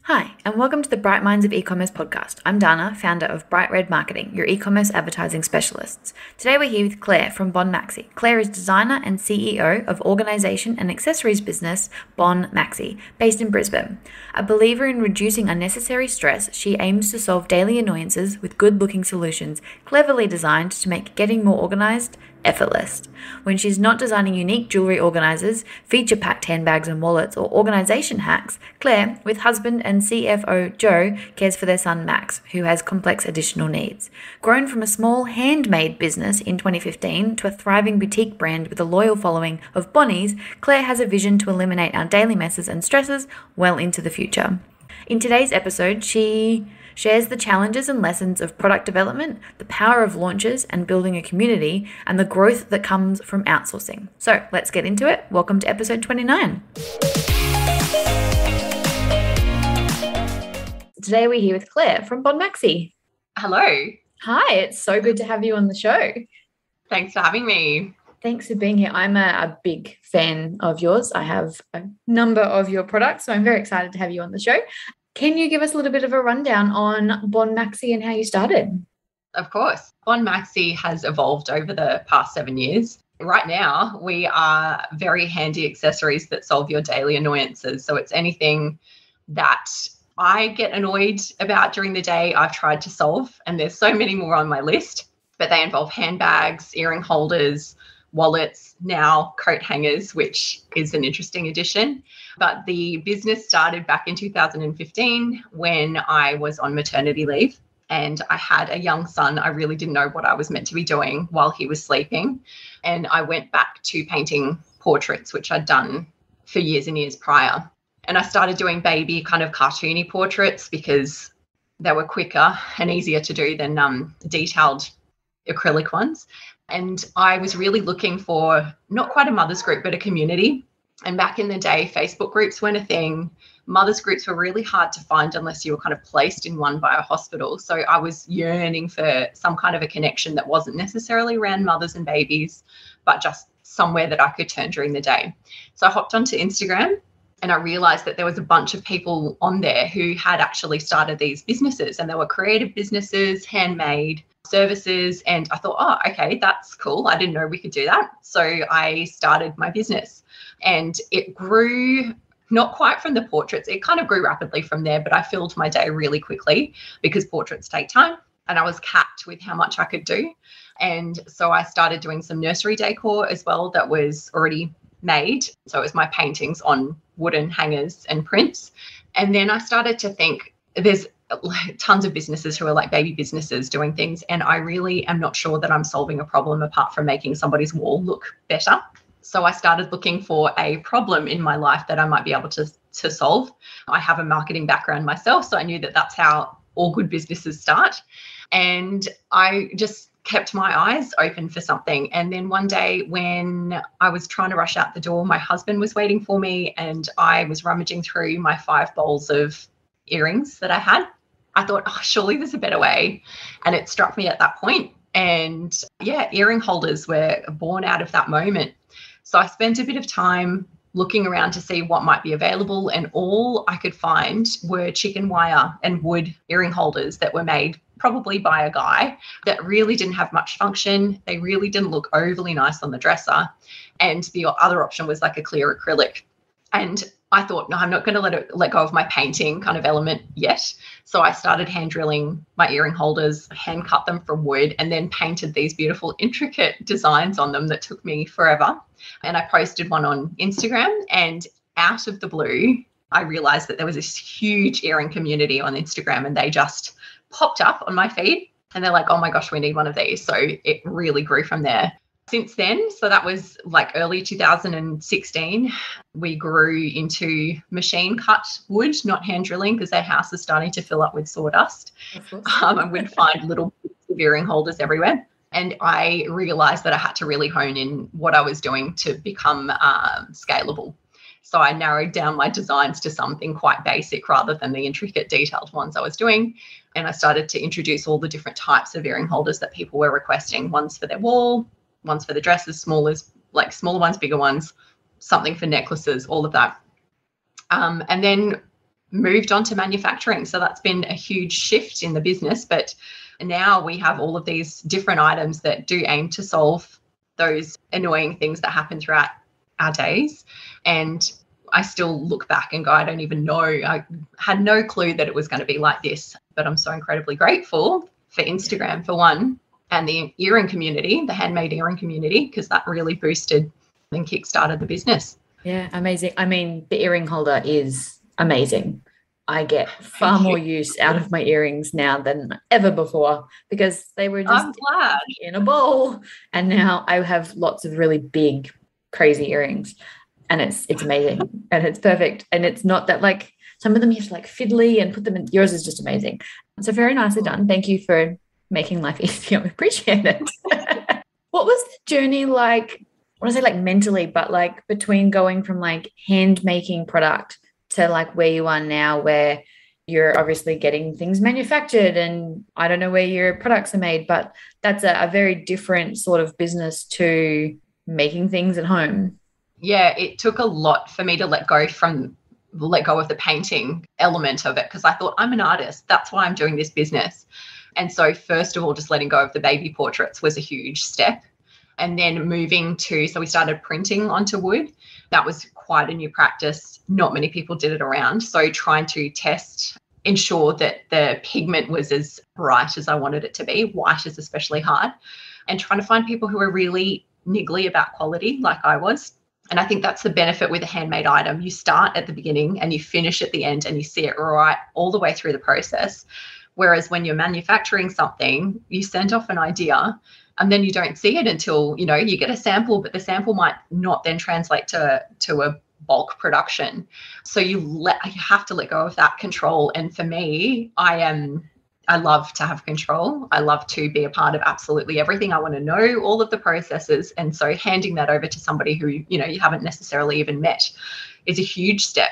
Hi, and welcome to the Bright Minds of E-commerce podcast. I'm Dana, founder of Bright Red Marketing, your e-commerce advertising specialists. Today we're here with Clare from BonMaxie. Clare is designer and CEO of organisation and accessories business BonMaxie, based in Brisbane. A believer in reducing unnecessary stress, she aims to solve daily annoyances with good-looking solutions, cleverly designed to make getting more organised effortless. When she's not designing unique jewellery organisers, feature-packed handbags and wallets, or organisation hacks, Clare, with husband and CFO Joe, cares for their son Max, who has complex additional needs. Grown from a small handmade business in 2015 to a thriving boutique brand with a loyal following of Bonnies, Clare has a vision to eliminate our daily messes and stresses well into the future. In today's episode, she shares the challenges and lessons of product development, the power of launches and building a community, and the growth that comes from outsourcing. So let's get into it. Welcome to episode 29. Today we're here with Clare from BonMaxie. Hello. Hi, it's so good to have you on the show. Thanks for having me. Thanks for being here. I'm a big fan of yours. I have a number of your products, so I'm very excited to have you on the show. Can you give us a little bit of a rundown on BonMaxie and how you started? Of course. BonMaxie has evolved over the past 7 years. Right now, we are very handy accessories that solve your daily annoyances. So it's anything that I get annoyed about during the day, I've tried to solve, and there's so many more on my list, but they involve handbags, earring holders, wallets, now coat hangers, which is an interesting addition. But the business started back in 2015 when I was on maternity leave and I had a young son. I really didn't know what I was meant to be doing while he was sleeping. And I went back to painting portraits, which I'd done for years and years prior. And I started doing baby kind of cartoony portraits because they were quicker and easier to do than detailed acrylic ones. And I was really looking for not quite a mother's group, but a community. And back in the day, Facebook groups weren't a thing. Mother's groups were really hard to find unless you were kind of placed in one by a hospital. So I was yearning for some kind of a connection that wasn't necessarily around mothers and babies, but just somewhere that I could turn during the day. So I hopped onto Instagram and I realized that there was a bunch of people on there who had actually started these businesses, and they were creative businesses, handmade services. And I thought, oh, okay, that's cool. I didn't know we could do that. So I started my business and it grew not quite from the portraits. It kind of grew rapidly from there, but I filled my day really quickly because portraits take time and I was capped with how much I could do. And so I started doing some nursery decor as well that was already made. So it was my paintings on wooden hangers and prints. And then I started to think there's tons of businesses who are like baby businesses doing things. And I really am not sure that I'm solving a problem apart from making somebody's wall look better. So I started looking for a problem in my life that I might be able to solve. I have a marketing background myself, so I knew that that's how all good businesses start. And I just kept my eyes open for something. And then one day when I was trying to rush out the door, my husband was waiting for me and I was rummaging through my 5 bowls of earrings that I had. I thought, oh, surely there's a better way. And it struck me at that point. And yeah, earring holders were born out of that moment. So I spent a bit of time looking around to see what might be available. And all I could find were chicken wire and wood earring holders that were made probably by a guy that really didn't have much function. They really didn't look overly nice on the dresser. And the other option was like a clear acrylic. And I thought, no, I'm not going to let go of my painting kind of element yet. So I started hand drilling my earring holders, hand cut them from wood, and then painted these beautiful, intricate designs on them that took me forever. And I posted one on Instagram, and out of the blue, I realized that there was this huge earring community on Instagram, and they just popped up on my feed. And they're like, oh my gosh, we need one of these. So it really grew from there. Since then, so that was like early 2016, we grew into machine cut wood, not hand drilling, because our house is starting to fill up with sawdust. And we'd find little bits of earring holders everywhere. And I realized that I had to really hone in what I was doing to become scalable. So I narrowed down my designs to something quite basic rather than the intricate detailed ones I was doing. And I started to introduce all the different types of earring holders that people were requesting, ones for their wall, ones for the dresses, smaller ones, bigger ones, something for necklaces, all of that. And then moved on to manufacturing. So that's been a huge shift in the business. But now we have all of these different items that do aim to solve those annoying things that happen throughout our days. And I still look back and go, I don't even know. I had no clue that it was going to be like this. But I'm so incredibly grateful for Instagram, for one, and the earring community, the handmade earring community, because that really boosted and kickstarted the business. Yeah, amazing. I mean, the earring holder is amazing. I get far more use out of my earrings now than ever before because they were just in a bowl. And now I have lots of really big, crazy earrings. And it's amazing and it's perfect. And it's not that like some of them you have to like fiddly and put them in. Yours is just amazing. So very nicely done. Thank you for making life easier. We appreciate it. What was the journey like? I want to say like mentally, but like between going from like hand making product to like where you are now, where you're obviously getting things manufactured and I don't know where your products are made, but that's a very different sort of business to making things at home. Yeah, it took a lot for me to let go of the painting element of it because I thought I'm an artist. That's why I'm doing this business. And so first of all, just letting go of the baby portraits was a huge step. And then so we started printing onto wood. That was quite a new practice. Not many people did it around. So trying to ensure that the pigment was as bright as I wanted it to be. White is especially hard. And trying to find people who are really niggly about quality like I was. And I think that's the benefit with a handmade item. You start at the beginning and you finish at the end and you see it right all the way through the process. Whereas when you're manufacturing something, you send off an idea and then you don't see it until, you get a sample, but the sample might not then translate to a bulk production. So you have to let go of that control. And for me, I love to have control. I love to be a part of absolutely everything. I want to know all of the processes. And so handing that over to somebody who, you haven't necessarily even met is a huge step.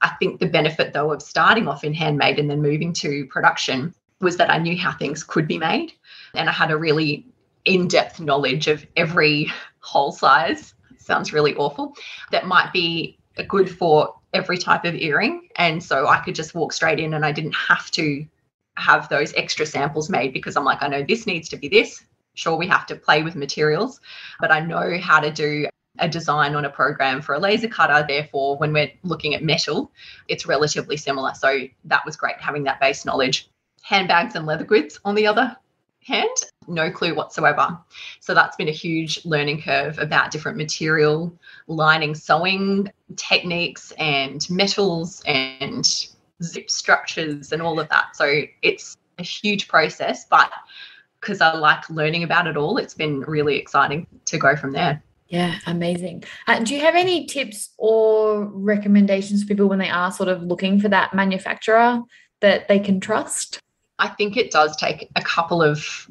I think the benefit, though, of starting off in handmade and then moving to production was that I knew how things could be made. And I had a really in-depth knowledge of every hole size. Sounds really awful. That might be good for every type of earring. And so I could just walk straight in and I didn't have to have those extra samples made because I'm like, I know this needs to be this. Sure, we have to play with materials, but I know how to do a design on a program for a laser cutter. Therefore, when we're looking at metal, it's relatively similar. So that was great having that base knowledge. Handbags and leather goods, on the other hand, no clue whatsoever. So that's been a huge learning curve about different material, lining, sewing techniques and metals and zip structures and all of that. So it's a huge process, but because I like learning about it all, it's been really exciting to go from there. Yeah, amazing. Do you have any tips or recommendations for people when they are sort of looking for that manufacturer that they can trust? I think it does take a couple of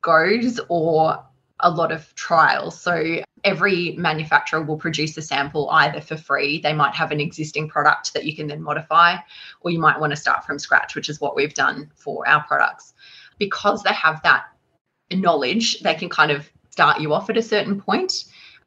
goes or a lot of trials. So every manufacturer will produce a sample either for free. They might have an existing product that you can then modify, or you might want to start from scratch, which is what we've done for our products. Because they have that knowledge, they can kind of start you off at a certain point.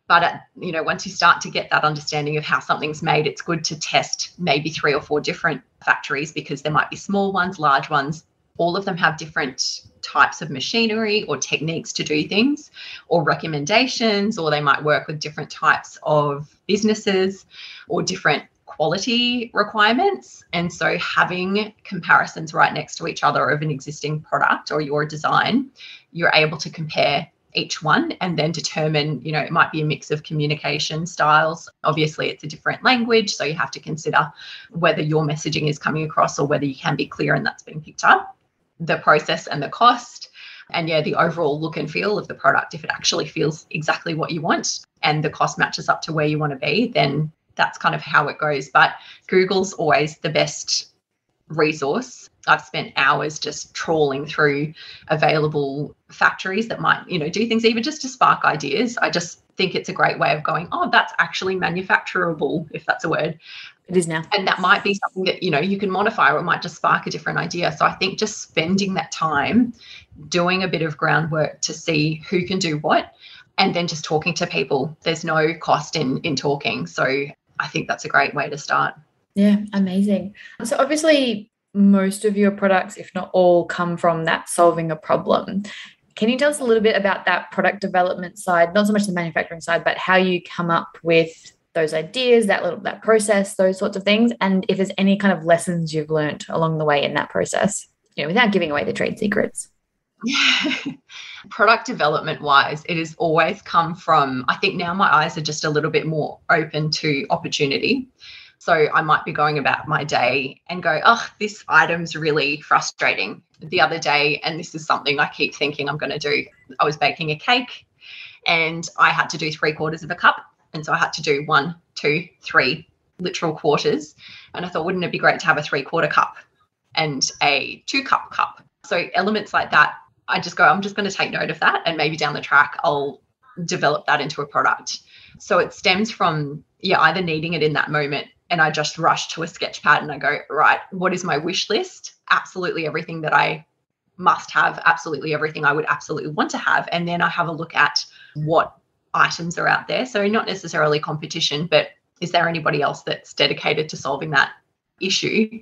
But once you start to get that understanding of how something's made, it's good to test maybe 3 or 4 different factories because there might be small ones, large ones. All of them have different types of machinery or techniques to do things or recommendations, or they might work with different types of businesses or different quality requirements. And so having comparisons right next to each other of an existing product or your design, you're able to compare each one and then determine, it might be a mix of communication styles. Obviously, it's a different language, so you have to consider whether your messaging is coming across or whether you can be clear and that's being picked up. The process and the cost, and the overall look and feel of the product. If it actually feels exactly what you want and the cost matches up to where you want to be, then that's kind of how it goes. But Google's always the best resource. I've spent hours just trawling through available factories that might, do things even just to spark ideas. I just think it's a great way of going, oh, that's actually manufacturable, if that's a word. It is now. And that might be something that, you can modify, or it might just spark a different idea. So I think just spending that time doing a bit of groundwork to see who can do what, and then just talking to people. There's no cost in talking. So I think that's a great way to start. Yeah, amazing. So obviously most of your products, if not all, come from that solving a problem. Can you tell us a little bit about that product development side, not so much the manufacturing side, but how you come up with those ideas, that process, those sorts of things, and if there's any kind of lessons you've learned along the way in that process, without giving away the trade secrets? Product development wise, it has always come from, I think now my eyes are just a little bit more open to opportunity. So I might be going about my day and go, oh, this item's really frustrating. The other day, and this is something I keep thinking I'm going to do, I was baking a cake and I had to do 3/4 of a cup. And so I had to do 1, 2, 3 literal quarters. And I thought, wouldn't it be great to have a 3/4 cup and a 2-cup cup? So elements like that, I just go, I'm just going to take note of that. And maybe down the track, I'll develop that into a product. So it stems from, either needing it in that moment. And I just rush to a sketch pad and I go, right, what is my wish list? Absolutely everything that I must have, absolutely everything I would absolutely want to have. And then I have a look at what items are out there. So not necessarily competition, but is there anybody else that's dedicated to solving that issue?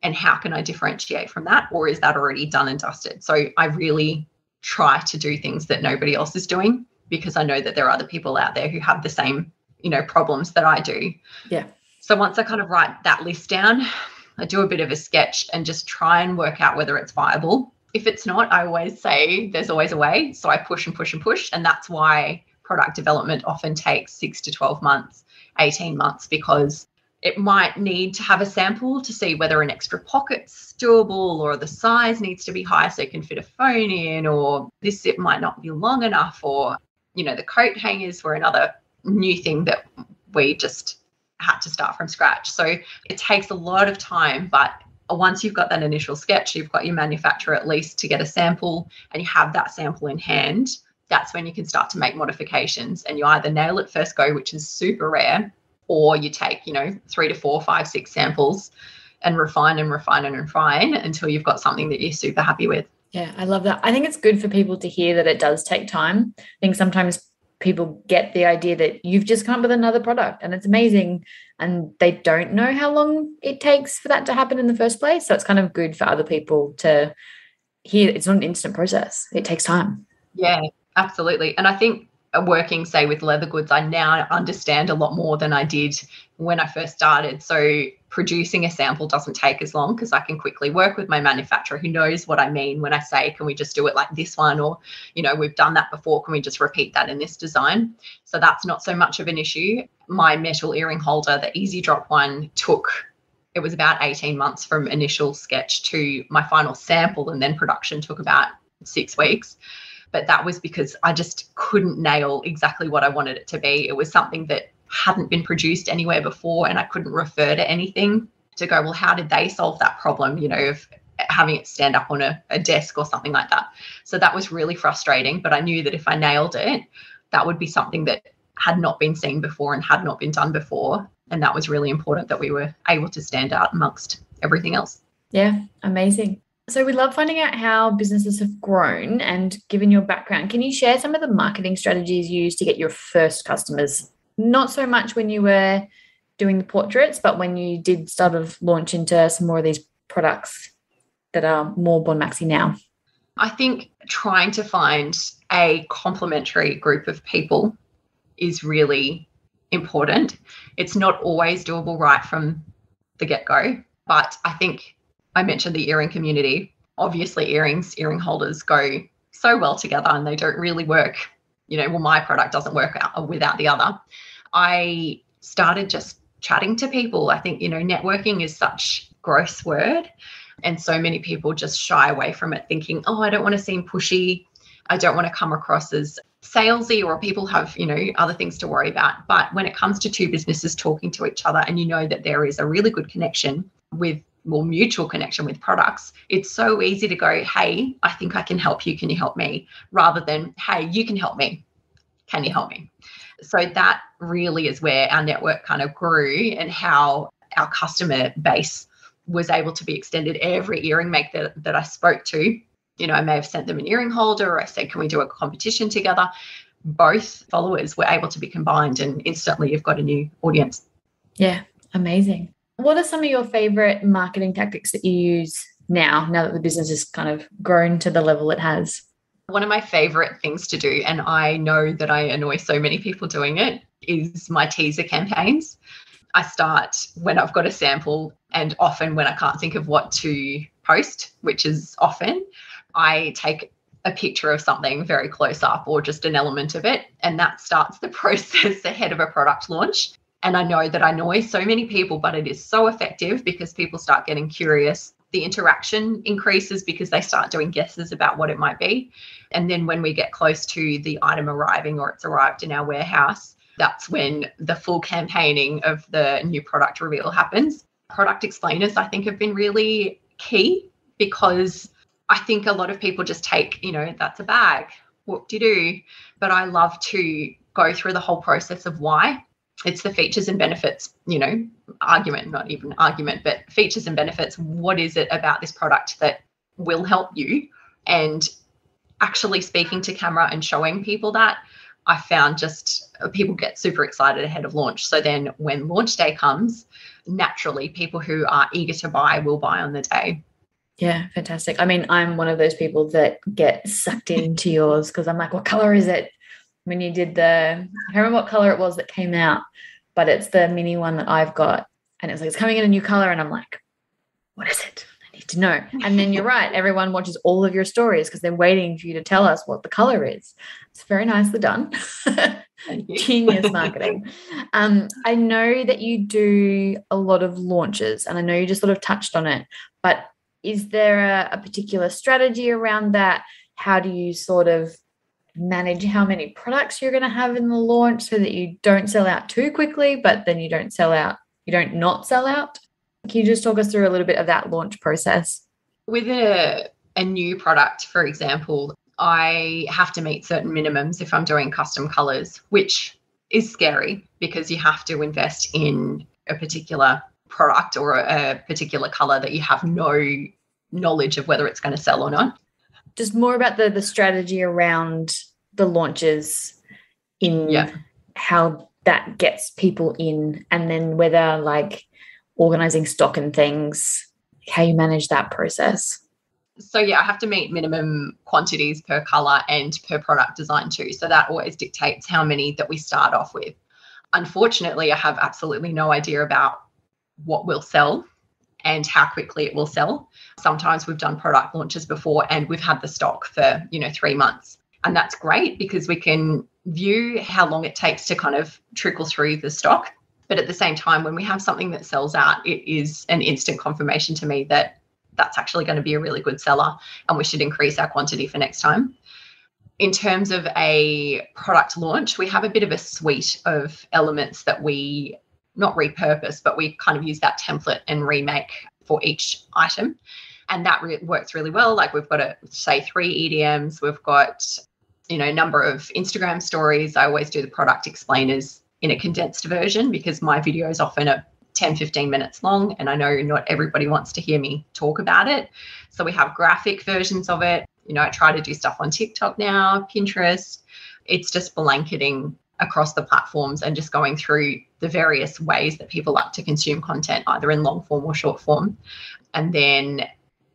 And how can I differentiate from that? Or is that already done and dusted? So I really try to do things that nobody else is doing because I know that there are other people out there who have the same, problems that I do. Yeah. So once I kind of write that list down, I do a bit of a sketch and just try and work out whether it's viable. If it's not, I always say there's always a way. So I push and push and push. And that's why product development often takes 6 to 12 months, 18 months, because it might need to have a sample to see whether an extra pocket's doable or the size needs to be high so you can fit a phone in, or this zip might not be long enough, or, the coat hangers were another new thing that we just had to start from scratch. So it takes a lot of time, but once you've got that initial sketch, you've got your manufacturer at least to get a sample and you have that sample in hand, that's when you can start to make modifications and you either nail it first go, which is super rare, or you take, 3 to 4, 5, 6 samples and refine and refine and refine until you've got something that you're super happy with. Yeah, I love that. I think it's good for people to hear that it does take time. I think sometimes people get the idea that you've just come up with another product and it's amazing and they don't know how long it takes for that to happen in the first place. So it's kind of good for other people to hear it's not an instant process. It takes time. Yeah, absolutely. And I think working, say, with leather goods, I now understand a lot more than I did when I first started. So producing a sample doesn't take as long because I can quickly work with my manufacturer who knows what I mean when I say, can we just do it like this one? Or, we've done that before. Can we just repeat that in this design? So that's not so much of an issue. My metal earring holder, the Easy Drop one, it was about 18 months from initial sketch to my final sample, and then production took about 6 weeks. But that was because I just couldn't nail exactly what I wanted it to be. It was something that hadn't been produced anywhere before, and I couldn't refer to anything to go, well, how did they solve that problem, of having it stand up on a desk or something like that. So that was really frustrating, but I knew that if I nailed it, that would be something that had not been seen before and had not been done before. And that was really important that we were able to stand out amongst everything else. Yeah, amazing. So we love finding out how businesses have grown, and given your background, can you share some of the marketing strategies you used to get your first customers? Not so much when you were doing the portraits, but when you did start to launch into some more of these products that are more BonMaxie now. I think trying to find a complementary group of people is really important. It's not always doable right from the get-go, but I think I mentioned the earring community. Obviously, earring holders go so well together and they don't really work. My product doesn't work out without the other. I started just chatting to people. I think, networking is such a gross word. And so many people just shy away from it thinking, oh, I don't want to seem pushy. I don't want to come across as salesy, or people have, other things to worry about. But when it comes to two businesses talking to each other and that there is a really good connection with more mutual connection with products, it's so easy to go, hey, I think I can help you. Can you help me? Rather than, hey, you can help me. Can you help me? So that really is where our network kind of grew and how our customer base was able to be extended. Every earring make that I spoke to, I may have sent them an earring holder, or I said, can we do a competition together? Both followers were able to be combined and instantly you've got a new audience. Yeah, amazing. What are some of your favorite marketing tactics that you use now that the business has kind of grown to the level it has? One of my favorite things to do, and I know that I annoy so many people doing it, is my teaser campaigns. I start when I've got a sample, and often when I can't think of what to post, which is often, I take a picture of something very close up or just an element of it, and that starts the process ahead of a product launch. And I know that I annoy so many people, but it is so effective because people start getting curious. The interaction increases because they start doing guesses about what it might be. And then when we get close to the item arriving or it's arrived in our warehouse, that's when the full campaigning of the new product reveal happens. Product explainers, I think, have been really key because I think a lot of people just take, that's a bag, whoop-de-doo. But I love to go through the whole process of why. It's the features and benefits, argument, not even argument, but features and benefits. What is it about this product that will help you? And actually speaking to camera and showing people that, I found just people get super excited ahead of launch. So then when launch day comes, naturally people who are eager to buy will buy on the day. Yeah, fantastic. I mean, I'm one of those people that get sucked into yours because I'm like, what color is it? When you did I can't remember what color it was that came out, but it's the mini one that I've got. And it's like, it's coming in a new color. And I'm like, what is it? I need to know. And then you're right. Everyone watches all of your stories because they're waiting for you to tell us what the color is. It's very nicely done. Genius marketing. I know that you do a lot of launches and I know you just sort of touched on it, but is there a particular strategy around that? How do you sort of manage how many products you're going to have in the launch so that you don't sell out too quickly, but then you don't not sell out? Can you just talk us through a little bit of that launch process? With a new product, for example, I have to meet certain minimums if I'm doing custom colors, which is scary because you have to invest in a particular product or a particular color that you have no knowledge of whether it's going to sell or not. Just more about the strategy around the launches in how that gets people in, and then whether like organizing stock and things, how you manage that process. So I have to meet minimum quantities per color and per product design too. So that always dictates how many that we start off with. Unfortunately, I have absolutely no idea about what will sell and how quickly it will sell. Sometimes we've done product launches before and we've had the stock for, 3 months. And that's great because we can view how long it takes to kind of trickle through the stock. But at the same time, when we have something that sells out, it is an instant confirmation to me that that's actually going to be a really good seller and we should increase our quantity for next time. In terms of a product launch, we have a bit of a suite of elements that we not repurpose, but we kind of use that template and remake for each item. And that works really well. Like we've got, 3 EDMs. We've got, a number of Instagram stories. I always do the product explainers in a condensed version because my videos often are 10, 15 minutes long. And I know not everybody wants to hear me talk about it. So we have graphic versions of it. I try to do stuff on TikTok now, Pinterest. It's just blanketing across the platforms and just going through the various ways that people like to consume content, either in long form or short form. And then,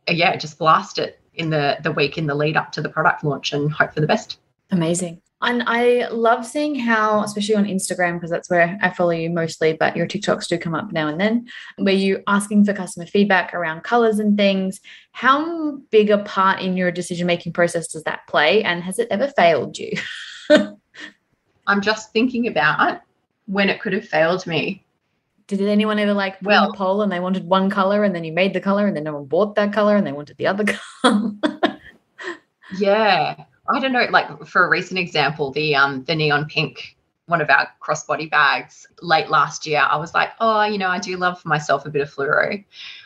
just blast it in the week in the lead up to the product launch and hope for the best. Amazing. And I love seeing how, especially on Instagram, because that's where I follow you mostly, but your TikToks do come up now and then, where you're asking for customer feedback around colors and things. How big a part in your decision-making process does that play? And has it ever failed you? I'm just thinking about when it could have failed me. Did anyone ever put in a poll and they wanted one color and then you made the color and then no one bought that color and they wanted the other color? Yeah. I don't know, for a recent example, the neon pink, one of our crossbody bags, late last year, I was like, I do love myself a bit of fluoro.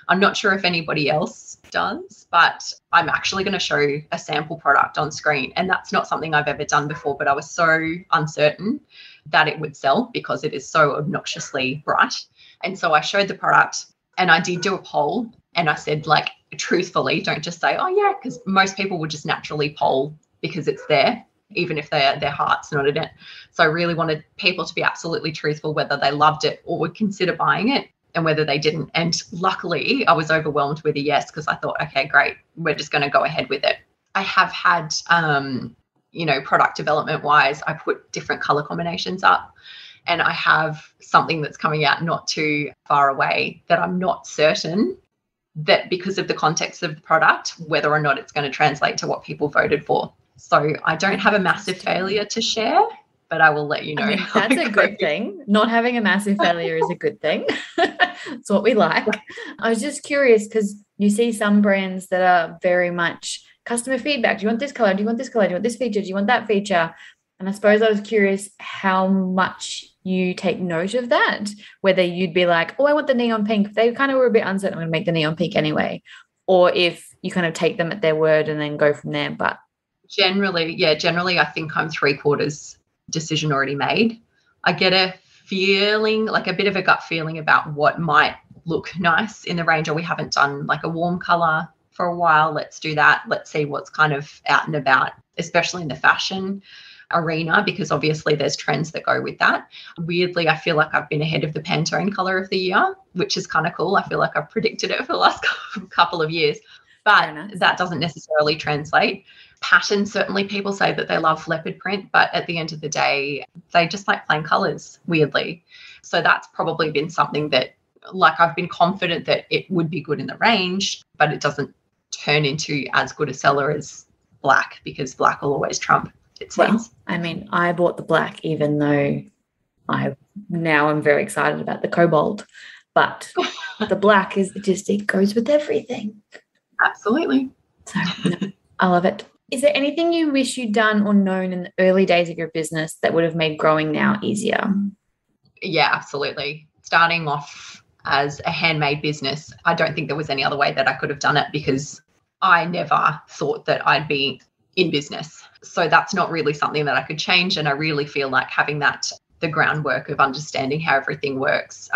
I'm not sure if anybody else does, but I'm actually going to show a sample product on screen. And that's not something I've ever done before, but I was so uncertain that it would sell because it is so obnoxiously bright. And so I showed the product and I did do a poll and I said, truthfully, don't just say, because most people would just naturally poll because it's there, even if their heart's not in it. So I really wanted people to be absolutely truthful whether they loved it or would consider buying it. and whether they didn't. And luckily, I was overwhelmed with a yes, because I thought, okay, great, we're just going to go ahead with it. I have had, product development wise, I put different color combinations up, and I have something that's coming out not too far away that I'm not certain that, because of the context of the product, whether or not it's going to translate to what people voted for. So I don't have a massive failure to share, but I will let you know. I mean, that's a good thing. Not having a massive failure is a good thing. It's what we like. I was just curious because you see some brands that are very much customer feedback. Do you want this color? Do you want this color? Do you want this feature? Do you want that feature? And I suppose I was curious how much you take note of that, whether you'd be like, oh, I want the neon pink. They kind of were a bit uncertain, I'm going to make the neon pink anyway. Or if you kind of take them at their word and then go from there. But generally, I think I'm 3/4 decision already made. I get a feeling, like a bit of a gut feeling about what might look nice in the range, or we haven't done like a warm color for a while. Let's do that. Let's see what's kind of out and about, especially in the fashion arena, because obviously there's trends that go with that. Weirdly, I feel like I've been ahead of the Pantone color of the year, which is kind of cool. I feel like I've predicted it for the last couple of years, but that doesn't necessarily translate. Pattern, certainly people say that they love leopard print, but at the end of the day, they just like plain colors, weirdly. So that's probably been something that, like, I've been confident that it would be good in the range, but it doesn't turn into as good a seller as black, because black will always trump, it seems. Well, I mean, I bought the black, even though I'm very excited about the cobalt, but the black is just, it goes with everything. Absolutely. So I love it. Is there anything you wish you'd done or known in the early days of your business that would have made growing now easier? Yeah, absolutely. Starting off as a handmade business, I don't think there was any other way that I could have done it, because I never thought that I'd be in business. So that's not really something that I could change. And I really feel like having the groundwork of understanding how everything works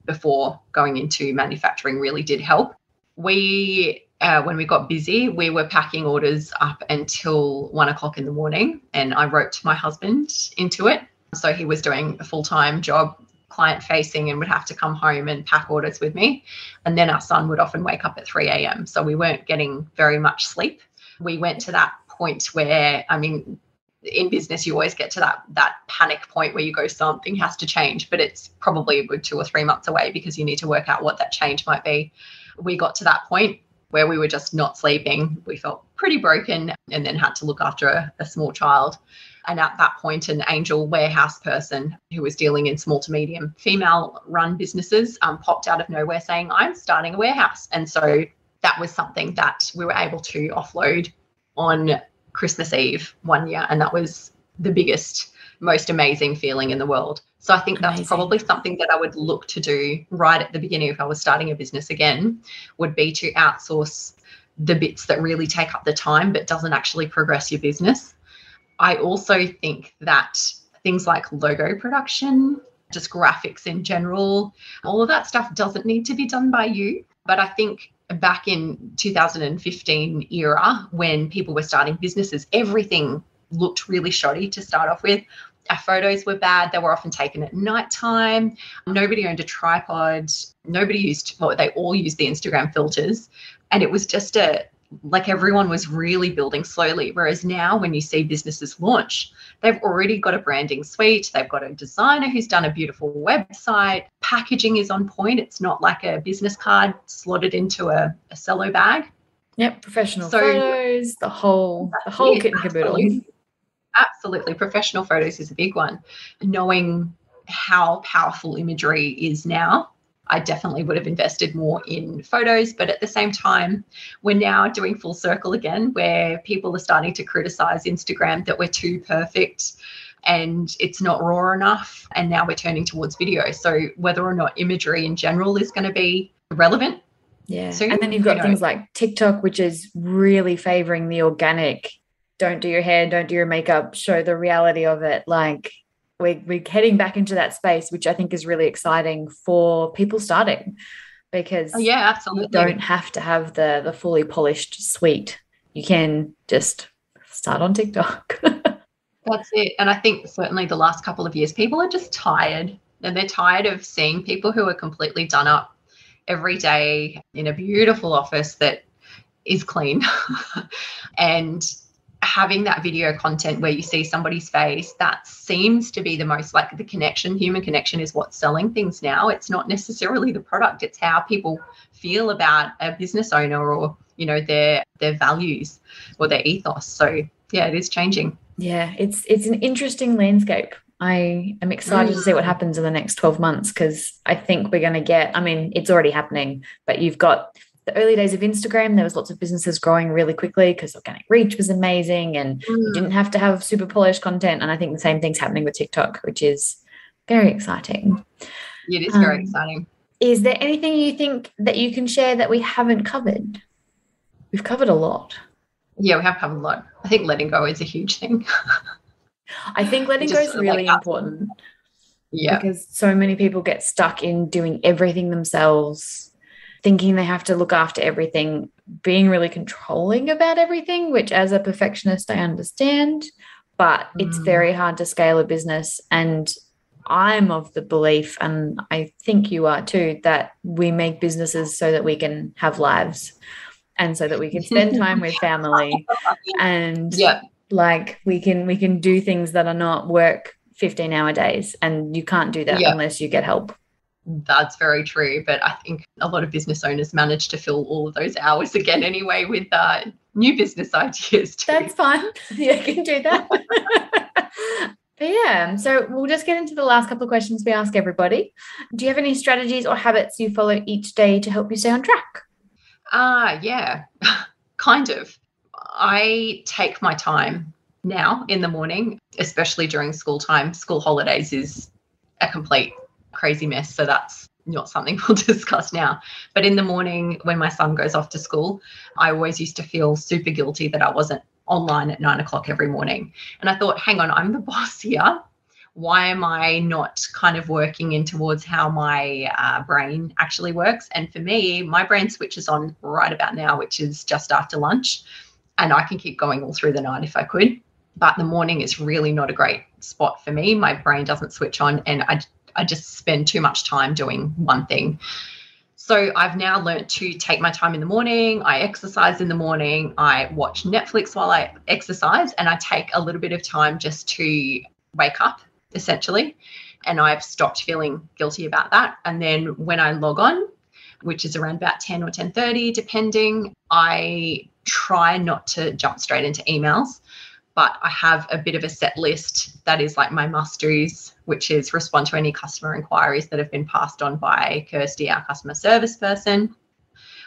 before going into manufacturing really did help. When we got busy, we were packing orders up until 1 o'clock in the morning, and I roped my husband into it. So he was doing a full-time job, client facing, and would have to come home and pack orders with me. And then our son would often wake up at 3 a.m. So we weren't getting very much sleep. We went to that point where, I mean, in business, you always get to that panic point where you go, something has to change, but it's probably a good 2 or 3 months away, because you need to work out what that change might be. We got to that point where we were just not sleeping. We felt pretty broken, and then had to look after a small child. And at that point, an angel warehouse person who was dealing in small to medium female-run businesses popped out of nowhere saying, I'm starting a warehouse. And so that was something that we were able to offload on Christmas Eve one year. And that was the biggest, most amazing feeling in the world. So I think that's probably something that I would look to do right at the beginning if I was starting a business again, would be to outsource the bits that really take up the time but doesn't actually progress your business. I also think that things like logo production, just graphics in general, all of that stuff doesn't need to be done by you. But I think back in 2015 era, when people were starting businesses, everything looked really shoddy to start off with. Our photos were bad. They were often taken at nighttime. Nobody owned a tripod. They all used the Instagram filters. And it was just like everyone was really building slowly. Whereas now when you see businesses launch, they've already got a branding suite. They've got a designer who's done a beautiful website. Packaging is on point. It's not like a business card slotted into a cello bag. Yep, professional photos, the whole kit and caboodle. Absolutely. Professional photos is a big one. Knowing how powerful imagery is now, I definitely would have invested more in photos. But at the same time, we're now doing full circle again, where people are starting to criticize Instagram that we're too perfect and it's not raw enough. And now we're turning towards video. So whether or not imagery in general is going to be relevant. Yeah. Soon, and then you've got things like TikTok, which is really favoring the organic. Don't do your hair, don't do your makeup, show the reality of it. Like we're heading back into that space, which I think is really exciting for people starting, because absolutely, you don't have to have the fully polished suite. You can just start on TikTok. That's it. And I think certainly the last couple of years, people are just tired. and they're tired of seeing people who are completely done up every day in a beautiful office that is clean and having that video content where you see somebody's face. That seems to be the most, like, the connection. Human connection is what's selling things now. It's not necessarily the product, it's how people feel about a business owner, or their values or their ethos. So yeah, it is changing. Yeah, it's an interesting landscape. I am excited to see what happens in the next 12 months, because I think we're going to get, I mean, it's already happening, but you've got the early days of Instagram. There was lots of businesses growing really quickly because organic reach was amazing, and you didn't have to have super polished content. And I think the same thing's happening with TikTok, which is very exciting. It is very exciting. Is there anything you think that you can share that we haven't covered? We've covered a lot. Yeah, we have covered a lot. I think letting go is a huge thing. I think letting go is really important. Yeah. Because so many people get stuck in doing everything themselves, thinking they have to look after everything, being really controlling about everything, which as a perfectionist, I understand, but it's very hard to scale a business. And I'm of the belief, and I think you are too, that we make businesses so that we can have lives and so that we can spend time with family, and like we can do things that are not work 15-hour days, and you can't do that unless you get help. That's very true. But I think a lot of business owners manage to fill all of those hours again anyway with new business ideas too. That's fine. Yeah, you can do that. But yeah, so we'll just get into the last couple of questions we ask everybody. Do you have any strategies or habits you follow each day to help you stay on track? Yeah, kind of. I take my time now in the morning, especially during school time. School holidays is a complete crazy mess, so that's not something we'll discuss now. But in the morning when my son goes off to school, I always used to feel super guilty that I wasn't online at 9 o'clock every morning. And I thought, hang on, I'm the boss here. Why am I not kind of working in towards how my brain actually works? And for me, my brain switches on right about now, which is just after lunch. And I can keep going all through the night if I could. But the morning is really not a great spot for me. My brain doesn't switch on, and I just spend too much time doing one thing. So I've now learned to take my time in the morning. I exercise in the morning. I watch Netflix while I exercise, and I take a little bit of time just to wake up, essentially. And I've stopped feeling guilty about that. And then when I log on, which is around about 10 or 10:30, depending, I try not to jump straight into emails, but I have a bit of a set list that is like my must-dos, which is respond to any customer inquiries that have been passed on by Kirsty, our customer service person.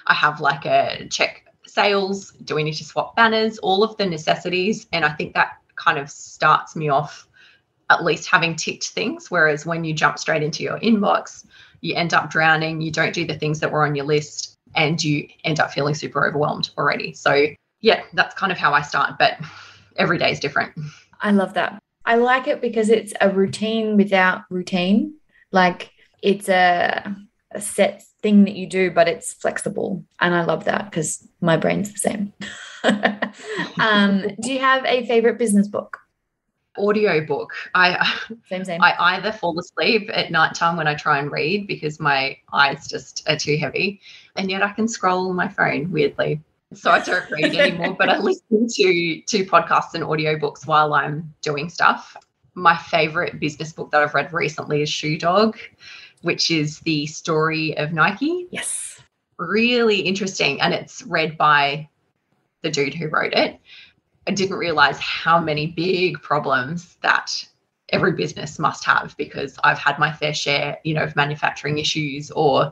I have like a check sales. Do we need to swap banners? All of the necessities. And I think that kind of starts me off at least having ticked things. Whereas when you jump straight into your inbox, you end up drowning. You don't do the things that were on your list, and you end up feeling super overwhelmed already. So yeah, that's kind of how I start. But every day is different. I love that. I like it because it's a routine without routine. Like it's a set thing that you do, but it's flexible. And I love that because my brain's the same. Do you have a favorite business book? Audiobook. Same. I either fall asleep at nighttime when I try and read because my eyes just are too heavy, and yet I can scroll on my phone weirdly. So I don't read anymore, but I listen to podcasts and audiobooks while I'm doing stuff. My favorite business book that I've read recently is Shoe Dog, which is the story of Nike. Yes. Really interesting. And it's read by the dude who wrote it. I didn't realize how many big problems that every business must have, because I've had my fair share, of manufacturing issues or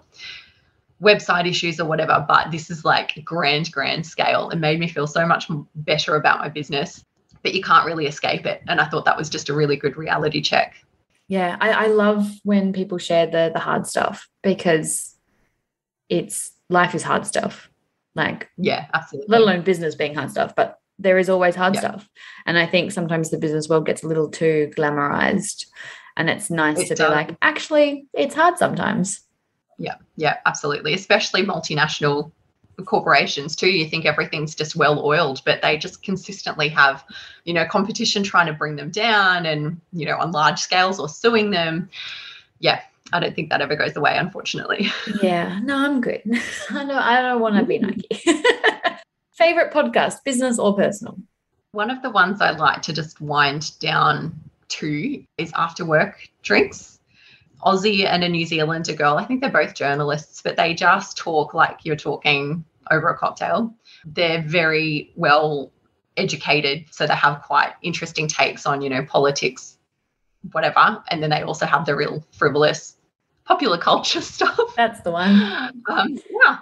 website issues or whatever, but this is like grand scale. It made me feel so much better about my business, but you can't really escape it. And I thought that was just a really good reality check. Yeah, I love when people share the hard stuff, because life is hard stuff. Like, yeah, absolutely. Let alone business being hard stuff, but there is always hard stuff. And I think sometimes the business world gets a little too glamorized, and it's nice to be like, actually, it's hard sometimes. Yeah, absolutely. Especially multinational corporations too. You think everything's just well oiled, but they just consistently have, competition trying to bring them down, and, on large scales, or suing them. yeah, I don't think that ever goes away, unfortunately. Yeah, no, I'm good. I don't want to be Nike. Favorite podcast, business or personal? One of the ones I like to just wind down to is After Work Drinks. Aussie and a New Zealander girl. I think they're both journalists, but they just talk like you're talking over a cocktail. They're very well educated, so they have quite interesting takes on, politics, whatever. And then they also have the real frivolous popular culture stuff. That's the one. Yeah.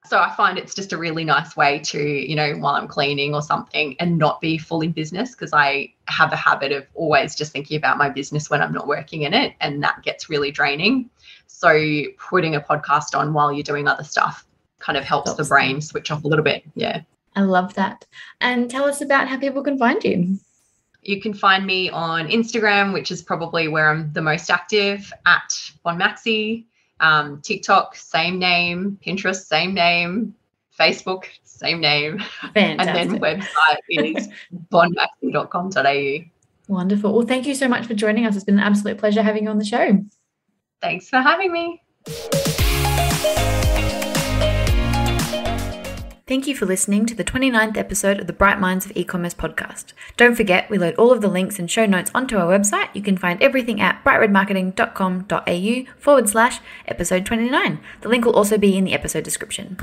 So I find it's just a really nice way to, while I'm cleaning or something and not be fully business, because I have a habit of always just thinking about my business when I'm not working in it, and that gets really draining. So putting a podcast on while you're doing other stuff kind of helps the brain switch off a little bit. Yeah. I love that. And tell us about how people can find you. You can find me on Instagram, which is probably where I'm the most active, at BonMaxie. TikTok, same name. Pinterest, same name. Facebook, same name. Fantastic. And then website is bonmaxie.com.au. Wonderful. Well, thank you so much for joining us. It's been an absolute pleasure having you on the show. Thanks for having me. Thank you for listening to the 29th episode of the Bright Minds of E-commerce podcast. Don't forget, we load all of the links and show notes onto our website. You can find everything at brightredmarketing.com.au/episode 29. The link will also be in the episode description.